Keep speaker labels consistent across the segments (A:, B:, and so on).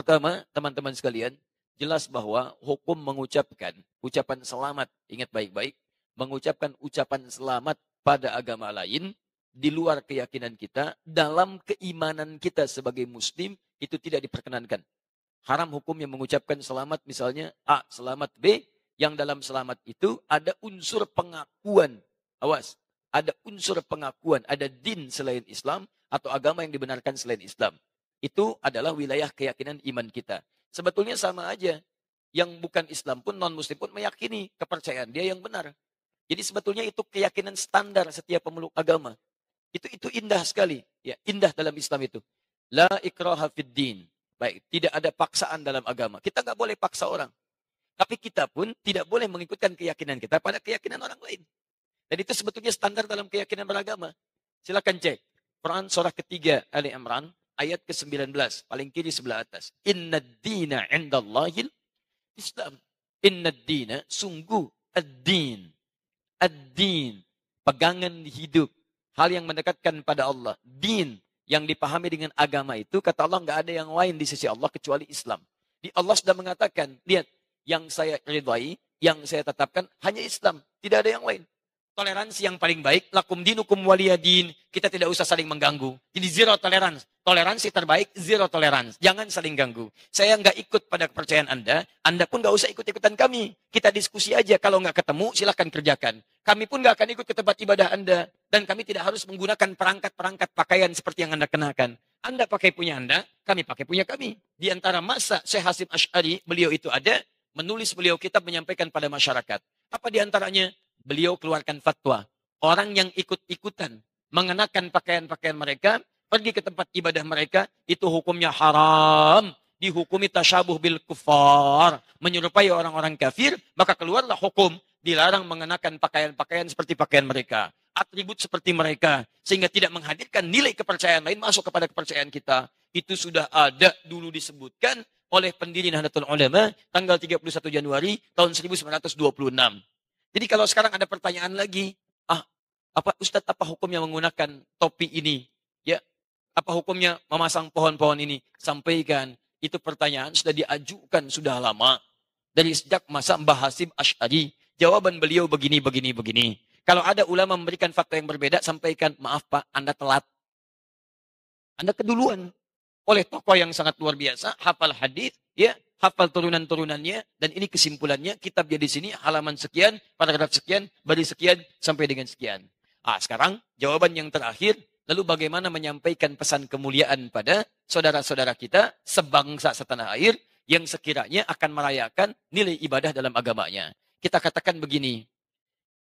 A: Pertama, teman-teman sekalian, jelas bahwa hukum mengucapkan ucapan selamat, ingat baik-baik, mengucapkan ucapan selamat pada agama lain, di luar keyakinan kita, dalam keimanan kita sebagai muslim, itu tidak diperkenankan. Haram hukum yang mengucapkan selamat, misalnya A, selamat B, yang dalam selamat itu ada unsur pengakuan. Awas, ada unsur pengakuan, ada din selain Islam, atau agama yang dibenarkan selain Islam. Itu adalah wilayah keyakinan iman kita. Sebetulnya sama aja. Yang bukan Islam pun, non-muslim pun meyakini kepercayaan dia yang benar. Jadi sebetulnya itu keyakinan standar setiap pemeluk agama. Itu indah sekali. Ya, indah dalam Islam itu. La ikraha fid din. Baik, tidak ada paksaan dalam agama. Kita nggak boleh paksa orang. Tapi kita pun tidak boleh mengikutkan keyakinan kita pada keyakinan orang lain. Dan itu sebetulnya standar dalam keyakinan beragama. Silakan cek. Quran surah ketiga Ali Imran ayat ke-19. Paling kiri sebelah atas. Inna dina indallahil Islam. Inna dina sungguh ad-din. Ad-din. Pegangan hidup. Hal yang mendekatkan pada Allah. Din yang dipahami dengan agama itu, kata Allah, nggak ada yang lain di sisi Allah kecuali Islam. Di Allah sudah mengatakan, lihat, yang saya ridhai, yang saya tetapkan hanya Islam. Tidak ada yang lain. Toleransi yang paling baik, lakum dinukum waliyadin. Kita tidak usah saling mengganggu. Jadi zero tolerance. Toleransi terbaik, zero tolerance. Jangan saling ganggu. Saya nggak ikut pada kepercayaan Anda pun nggak usah ikut-ikutan kami. Kita diskusi aja. Kalau nggak ketemu, silahkan kerjakan. Kami pun nggak akan ikut ke tempat ibadah Anda. Dan kami tidak harus menggunakan perangkat-perangkat pakaian seperti yang Anda kenakan. Anda pakai punya Anda, kami pakai punya kami. Di antara masa Syekh Hasim Asy'ari, beliau itu ada, menulis beliau kitab menyampaikan pada masyarakat. Apa di antaranya? Beliau keluarkan fatwa. Orang yang ikut-ikutan mengenakan pakaian-pakaian mereka, pergi ke tempat ibadah mereka, itu hukumnya haram. Dihukumi tasyabuh bil kufar. Menyerupai orang-orang kafir, maka keluarlah hukum. Dilarang mengenakan pakaian-pakaian seperti pakaian mereka. Atribut seperti mereka. Sehingga tidak menghadirkan nilai kepercayaan lain masuk kepada kepercayaan kita. Itu sudah ada dulu disebutkan oleh pendiri Nahdlatul Ulama tanggal 31 Januari tahun 1926. Jadi kalau sekarang ada pertanyaan lagi, apa Ustadz, apa hukumnya menggunakan topi ini? Ya, apa hukumnya memasang pohon-pohon ini? Sampaikan, itu pertanyaan sudah diajukan sudah lama dari sejak masa Mbah Hasim Asy'ari. Jawaban beliau begini. Kalau ada ulama memberikan fatwa yang berbeda, sampaikan, maaf Pak, Anda telat. Anda keduluan oleh tokoh yang sangat luar biasa, hafal hadis, ya, hafal turunan-turunannya, dan ini kesimpulannya, kitabnya di sini, halaman sekian, paragraf sekian, baris sekian, sampai dengan sekian. Sekarang, jawaban yang terakhir, lalu bagaimana menyampaikan pesan kemuliaan pada saudara-saudara kita, sebangsa setanah air, yang sekiranya akan merayakan nilai ibadah dalam agamanya. Kita katakan begini,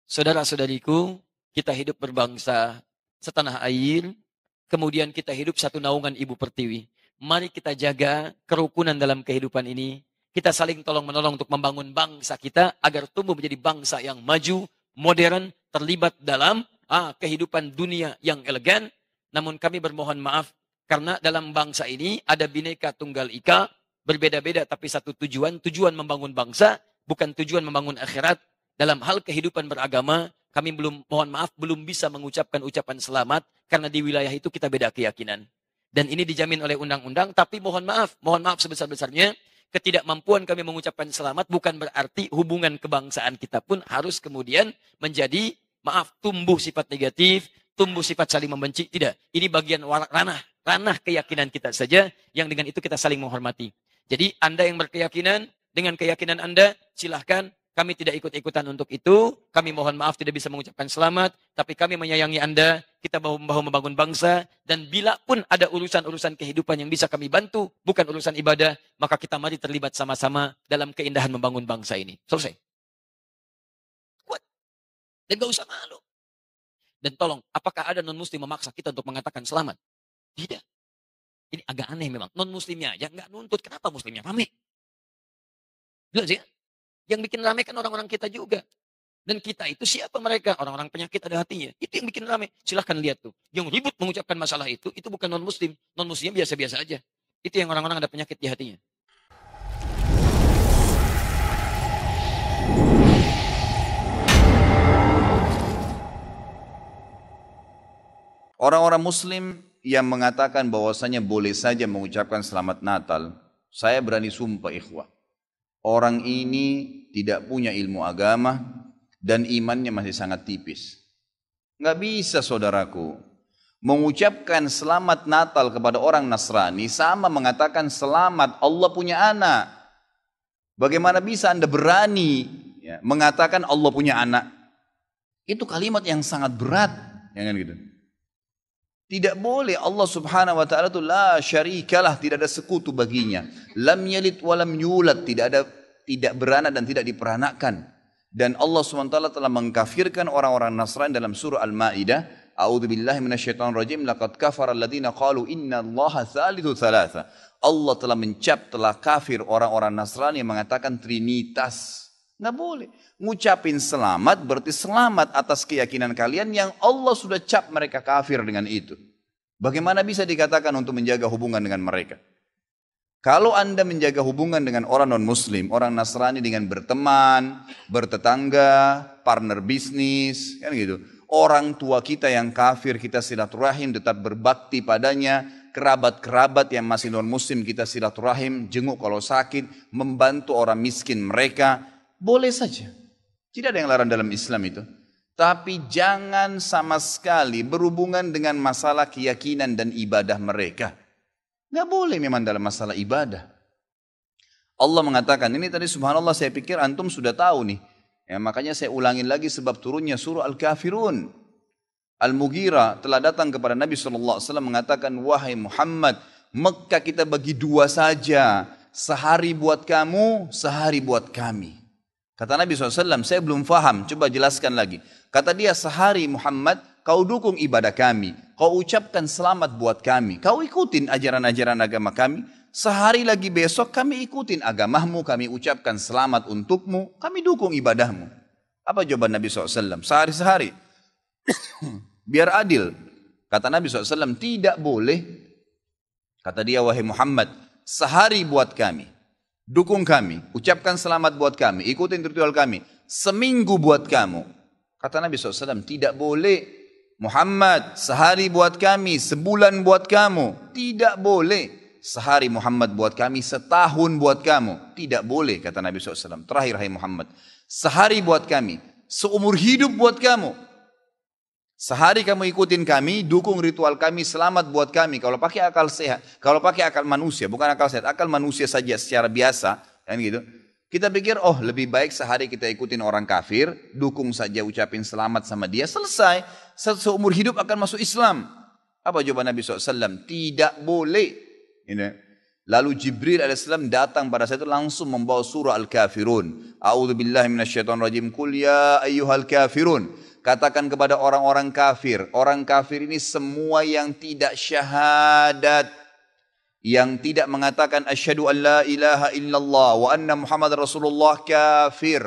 A: saudara-saudariku, kita hidup berbangsa setanah air, kemudian kita hidup satu naungan Ibu Pertiwi. Mari kita jaga kerukunan dalam kehidupan ini. Kita saling tolong-menolong untuk membangun bangsa kita agar tumbuh menjadi bangsa yang maju, modern, terlibat dalam kehidupan dunia yang elegan. Namun kami bermohon maaf karena dalam bangsa ini ada Bhinneka Tunggal Ika, berbeda-beda tapi satu tujuan membangun bangsa, bukan tujuan membangun akhirat. Dalam hal kehidupan beragama, kami belum bisa mengucapkan ucapan selamat karena di wilayah itu kita beda keyakinan. Dan ini dijamin oleh undang-undang, tapi mohon maaf sebesar-besarnya, ketidakmampuan kami mengucapkan selamat bukan berarti hubungan kebangsaan kita pun harus kemudian menjadi, tumbuh sifat negatif, tumbuh sifat saling membenci. Tidak, ini bagian ranah keyakinan kita saja, yang dengan itu kita saling menghormati. Jadi Anda yang berkeyakinan, dengan keyakinan Anda, silahkan. Kami tidak ikut-ikutan untuk itu. Kami mohon maaf tidak bisa mengucapkan selamat. Tapi kami menyayangi Anda. Kita bahu-membahu membangun bangsa. Dan bila pun ada urusan-urusan kehidupan yang bisa kami bantu, bukan urusan ibadah, maka kita mari terlibat sama-sama dalam keindahan membangun bangsa ini. Selesai. Kuat. Dan gak usah malu. Dan tolong, apakah ada non-muslim memaksa kita untuk mengatakan selamat? Tidak. Ini agak aneh memang. Non-muslimnya aja nggak nuntut. Kenapa muslimnya rame? Jelas ya? Yang bikin rame kan orang-orang kita juga. Dan kita itu siapa mereka? Orang-orang penyakit ada hatinya. Itu yang bikin rame. Silahkan lihat tuh. Yang ribut mengucapkan masalah itu bukan non-muslim. Non-muslimnya biasa-biasa aja. Itu yang orang-orang ada penyakit di hatinya.
B: Orang-orang muslim yang mengatakan bahwasanya boleh saja mengucapkan selamat Natal, Saya berani sumpah ikhwah. Orang ini tidak punya ilmu agama dan imannya masih sangat tipis. Nggak bisa saudaraku. Mengucapkan selamat Natal kepada orang Nasrani sama mengatakan selamat Allah punya anak. Bagaimana bisa Anda berani mengatakan Allah punya anak? Itu kalimat yang sangat berat. Jangan gitu. Tidak boleh. Allah subhanahu wa ta'ala itu la syarikalah, tidak ada sekutu baginya. Lam yalid walam yulad, tidak beranak dan tidak diperanakkan. Dan Allah subhanahu wa ta'ala telah mengkafirkan orang-orang Nasrani dalam surah Al-Ma'idah. A'udzubillahi minasyaitonir rajim. Laqad kafara alladziina qalu innallaha tsalitsu tsalatsa. Allah telah kafir orang-orang Nasrani yang mengatakan Trinitas. Nggak boleh. Ngucapin selamat berarti selamat atas keyakinan kalian yang Allah sudah cap mereka kafir dengan itu. Bagaimana bisa dikatakan untuk menjaga hubungan dengan mereka? Kalau Anda menjaga hubungan dengan orang non-muslim, orang Nasrani dengan berteman, bertetangga, partner bisnis, kan gitu. Orang tua kita yang kafir kita silaturahim, tetap berbakti padanya. Kerabat-kerabat yang masih non-muslim kita silaturahim, jenguk kalau sakit, membantu orang miskin mereka. Boleh saja. Tidak ada yang larang dalam Islam itu. Tapi jangan sama sekali berhubungan dengan masalah keyakinan dan ibadah mereka. Nggak boleh memang dalam masalah ibadah. Allah mengatakan, ini tadi subhanallah saya pikir antum sudah tahu nih. Ya, makanya saya ulangin lagi sebab turunnya surah Al-Kafirun. Al-Mughirah telah datang kepada Nabi SAW mengatakan, wahai Muhammad, Mekah kita bagi dua saja. Sehari buat kamu, sehari buat kami. Kata Nabi SAW, saya belum faham, coba jelaskan lagi. Kata dia, sehari Muhammad, kau dukung ibadah kami. Kau ucapkan selamat buat kami. Kau ikutin ajaran-ajaran agama kami. Sehari lagi besok kami ikutin agamamu, kami ucapkan selamat untukmu, kami dukung ibadahmu. Apa jawaban Nabi SAW? Sehari-sehari. Biar adil. Kata Nabi SAW, tidak boleh. Kata dia, wahai Muhammad, sehari buat kami. Dukung kami, ucapkan selamat buat kami, ikutin ritual kami. Seminggu buat kamu. Kata Nabi SAW, tidak boleh. Muhammad, sehari buat kami, sebulan buat kamu. Tidak boleh. Sehari Muhammad buat kami, setahun buat kamu. Tidak boleh, kata Nabi SAW. Terakhir, hai Muhammad, sehari buat kami, seumur hidup buat kamu. Sehari kamu ikutin kami, dukung ritual kami, selamat buat kami. Kalau pakai akal sehat, kalau pakai akal manusia, bukan akal sehat, akal manusia saja secara biasa, kan gitu. Kita pikir, oh lebih baik sehari kita ikutin orang kafir, dukung saja, ucapin selamat sama dia, selesai. Seumur hidup akan masuk Islam. Apa jawaban Nabi SAW? Tidak boleh. Lalu Jibril AS datang pada saat itu langsung membawa surah Al-Kafirun. A'udzubillahi minasyaitonirrajim. Qul ya ayyuhal kafirun. Katakan kepada orang-orang kafir. Orang kafir ini semua yang tidak syahadat. Yang tidak mengatakan asyhadu an la ilaha illallah wa anna Muhammad Rasulullah kafir.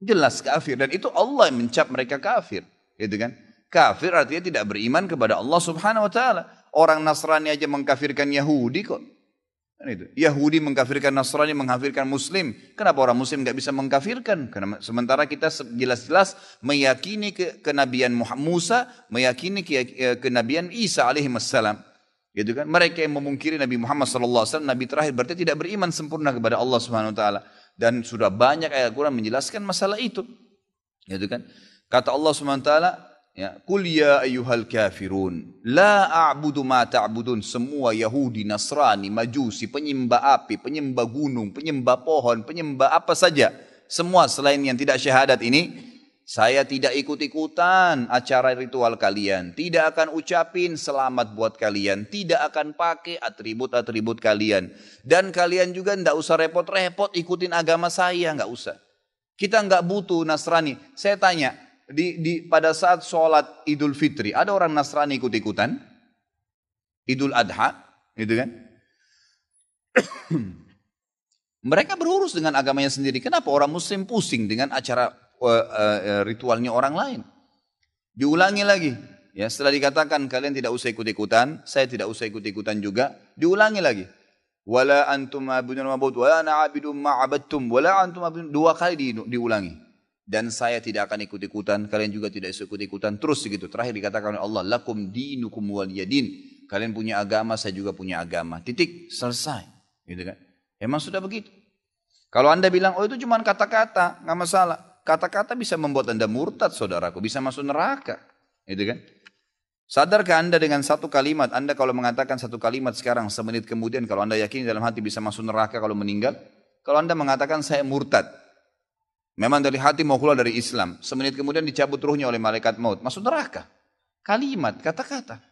B: Jelas kafir. Dan itu Allah yang mencap mereka kafir. Gitu kan? Kafir artinya tidak beriman kepada Allah subhanahu wa ta'ala. Orang Nasrani aja mengkafirkan Yahudi kok. Yahudi mengkafirkan Nasrani, mengkafirkan Muslim. Kenapa orang Muslim nggak bisa mengkafirkan? Karena sementara kita jelas-jelas meyakini kenabian Musa, meyakini kenabian Isa alaihissalam. Gitu kan? Mereka yang memungkiri Nabi Muhammad SAW, Nabi terakhir, berarti tidak beriman sempurna kepada Allah Subhanahu Wa Taala. Dan sudah banyak ayat Quran menjelaskan masalah itu. Gitu kan? Kata Allah Subhanahu Wa Taala, ya, Qul ya ayyuhal kafirun la a'budu ma ta'budun. Semua Yahudi, Nasrani, Majusi, penyembah api, penyembah gunung, penyembah pohon, penyembah apa saja, semua selain yang tidak syahadat ini, saya tidak ikut-ikutan acara ritual kalian, tidak akan ucapin selamat buat kalian, tidak akan pakai atribut-atribut kalian, dan kalian juga tidak usah repot-repot ikutin agama saya, nggak usah. Kita nggak butuh Nasrani. Saya tanya, pada saat sholat Idul Fitri, ada orang Nasrani ikut-ikutan? Idul Adha, gitu kan? Mereka berurus dengan agamanya sendiri. Kenapa orang Muslim pusing dengan acara ritualnya orang lain? Diulangi lagi. Ya, setelah dikatakan kalian tidak usah ikut-ikutan, saya tidak usah ikut-ikutan juga. Diulangi lagi. Wala antum ma'budun ma'bud, wala na'abidum ma'abadtum, wala antum ma'budun. 2 kali diulangi. Dan saya tidak akan ikut-ikutan, kalian juga tidak ikut-ikutan. Terus begitu. Terakhir dikatakan oleh Allah, lakum dinukum waliyadin. Kalian punya agama, saya juga punya agama. Titik, selesai. Gitu kan? Memang sudah begitu. Kalau Anda bilang, oh itu cuma kata-kata, nggak masalah. Kata-kata bisa membuat Anda murtad, saudaraku, bisa masuk neraka. Itu kan? Sadarkah Anda dengan satu kalimat, Anda kalau mengatakan satu kalimat sekarang, semenit kemudian kalau Anda yakin dalam hati bisa masuk neraka kalau meninggal, kalau Anda mengatakan saya murtad, memang dari hati mau keluar dari Islam, semenit kemudian dicabut ruhnya oleh malaikat maut, masuk neraka. Kalimat, kata-kata.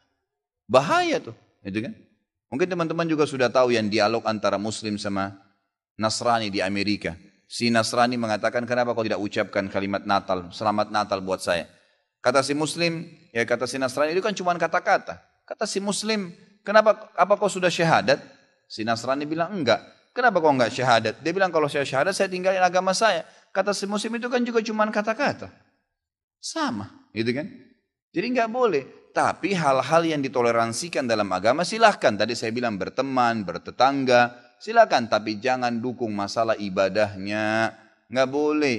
B: Bahaya tuh, itu kan? Mungkin teman-teman juga sudah tahu yang dialog antara Muslim sama Nasrani di Amerika. Si Nasrani mengatakan, kenapa kau tidak ucapkan kalimat Natal, selamat Natal buat saya. Kata si Muslim, ya kata si Nasrani, itu kan cuma kata-kata. Kata si Muslim, kenapa, apa kau sudah syahadat? Si Nasrani bilang, enggak. Kenapa kau enggak syahadat? Dia bilang, kalau saya syahadat, saya tinggalin agama saya. Kata si Muslim, itu kan juga cuma kata-kata. Sama, gitu kan? Jadi enggak boleh. Tapi hal-hal yang ditoleransikan dalam agama silahkan. Tadi saya bilang berteman, bertetangga, silahkan. Tapi jangan dukung masalah ibadahnya. Nggak boleh.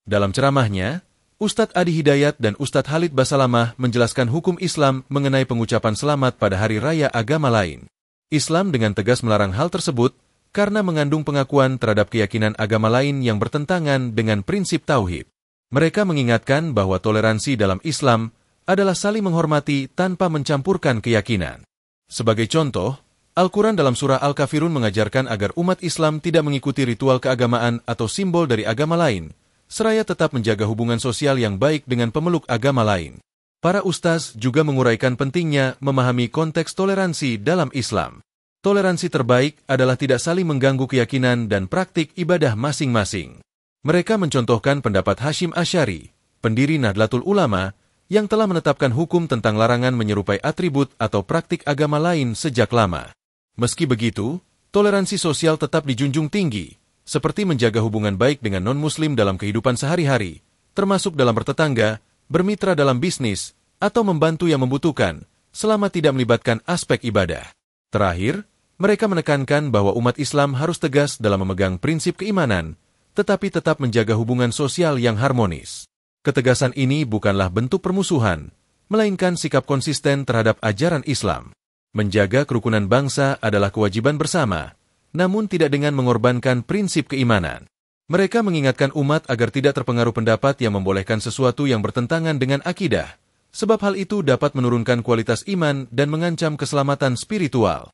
C: Dalam ceramahnya, Ustadz Adi Hidayat dan Ustadz Halid Basalamah menjelaskan hukum Islam mengenai pengucapan selamat pada hari raya agama lain. Islam dengan tegas melarang hal tersebut, karena mengandung pengakuan terhadap keyakinan agama lain yang bertentangan dengan prinsip tauhid. Mereka mengingatkan bahwa toleransi dalam Islam adalah saling menghormati tanpa mencampurkan keyakinan. Sebagai contoh, Al-Quran dalam surah Al-Kafirun mengajarkan agar umat Islam tidak mengikuti ritual keagamaan atau simbol dari agama lain, seraya tetap menjaga hubungan sosial yang baik dengan pemeluk agama lain. Para ustaz juga menguraikan pentingnya memahami konteks toleransi dalam Islam. Toleransi terbaik adalah tidak saling mengganggu keyakinan dan praktik ibadah masing-masing. Mereka mencontohkan pendapat Hashim Asy'ari, pendiri Nahdlatul Ulama, yang telah menetapkan hukum tentang larangan menyerupai atribut atau praktik agama lain sejak lama. Meski begitu, toleransi sosial tetap dijunjung tinggi, seperti menjaga hubungan baik dengan non-muslim dalam kehidupan sehari-hari, termasuk dalam bertetangga, bermitra dalam bisnis, atau membantu yang membutuhkan, selama tidak melibatkan aspek ibadah. Terakhir, mereka menekankan bahwa umat Islam harus tegas dalam memegang prinsip keimanan, tetapi tetap menjaga hubungan sosial yang harmonis. Ketegasan ini bukanlah bentuk permusuhan, melainkan sikap konsisten terhadap ajaran Islam. Menjaga kerukunan bangsa adalah kewajiban bersama, namun tidak dengan mengorbankan prinsip keimanan. Mereka mengingatkan umat agar tidak terpengaruh pendapat yang membolehkan sesuatu yang bertentangan dengan akidah, sebab hal itu dapat menurunkan kualitas iman dan mengancam keselamatan spiritual.